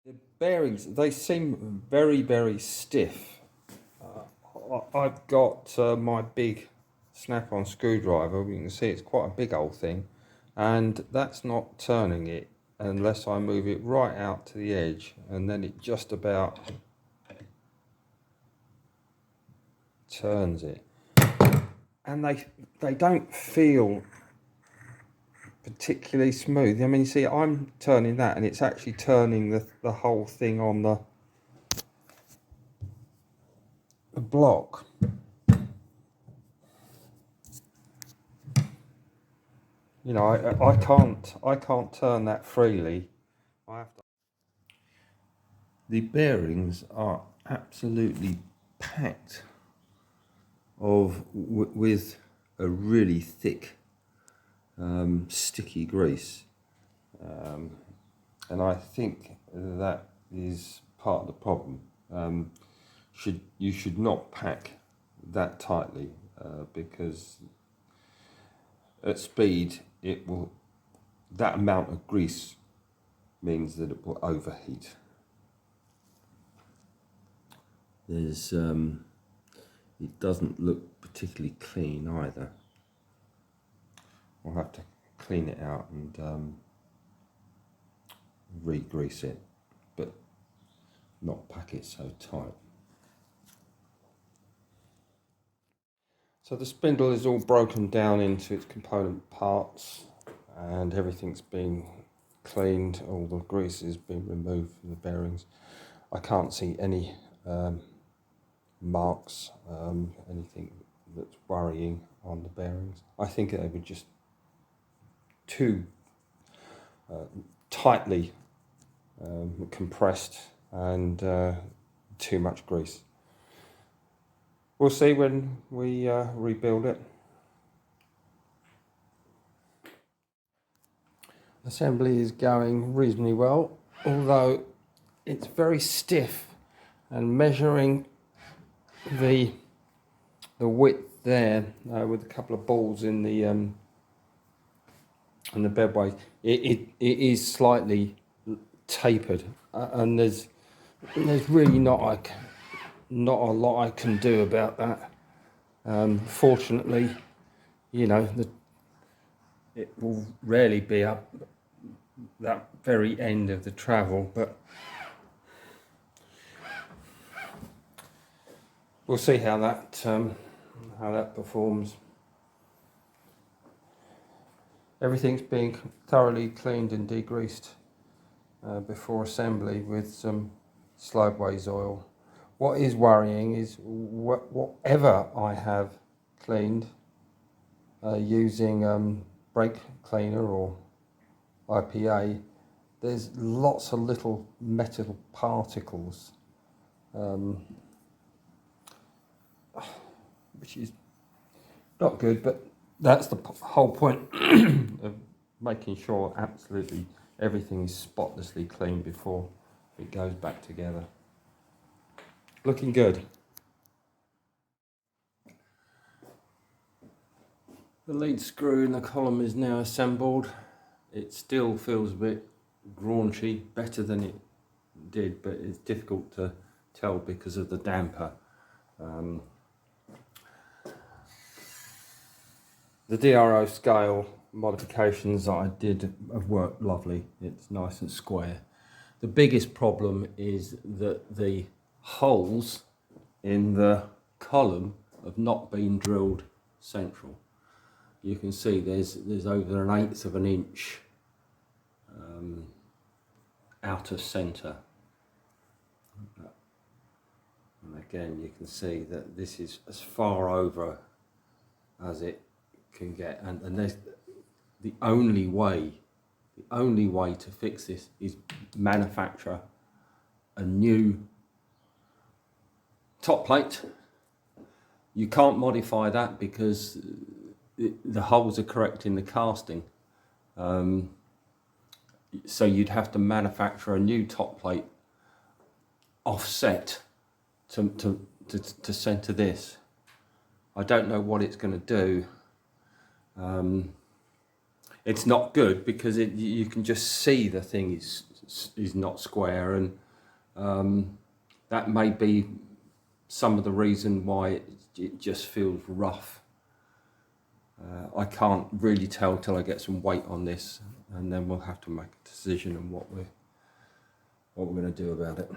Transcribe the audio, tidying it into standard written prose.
The bearings, they seem very, very stiff. I've got my big snap-on screwdriver. You can see it's quite a big old thing, and that's not turning it unless I move it right out to the edge, and then it just about turns it. And they don't feel particularly smooth. I mean, you see, I'm turning that, and it's actually turning the whole thing on the block. You know, I can't turn that freely. I have to. The bearings are absolutely packed with a really thick sticky grease, and I think that is part of the problem. You should not pack that tightly because at speed that amount of grease means that it will overheat. It doesn't look particularly clean either. I'll have to clean it out and re-grease it, but not pack it so tight. So the spindle is all broken down into its component parts, and everything's been cleaned. All the grease has been removed from the bearings. I can't see any marks, anything that's worrying on the bearings. I think they were just too tightly compressed and too much grease. We'll see when we rebuild it. Assembly is going reasonably well, although it's very stiff, and measuring the width there with a couple of balls in the bedway, it is slightly tapered, and there's really not a lot I can do about that. Fortunately, you know, it will rarely be up that very end of the travel, but we'll see how that performs. Everything's being thoroughly cleaned and degreased before assembly with some Slopways oil. What is worrying is whatever I have cleaned using brake cleaner or IPA, there's lots of little metal particles, which is not good, but that's the whole point of making sure absolutely everything is spotlessly clean before it goes back together. Looking good. The lead screw in the column is now assembled. It still feels a bit raunchy, better than it did, but it's difficult to tell because of the damper. The DRO scale modifications that I did have worked lovely. It's nice and square. The biggest problem is that the holes in the column have not been drilled central. You can see there's over 1/8 of an inch out of centre. And again, you can see that this is as far over as it can get, and there's the only way to fix this is manufacture a new top plate. You can't modify that because the holes are correct in the casting, so you'd have to manufacture a new top plate offset to center this. I don't know what it's going to do. It's not good because you can just see the thing is is not square, and that may be some of the reason why it just feels rough. I can't really tell till I get some weight on this, and then we'll have to make a decision on what we're going to do about it.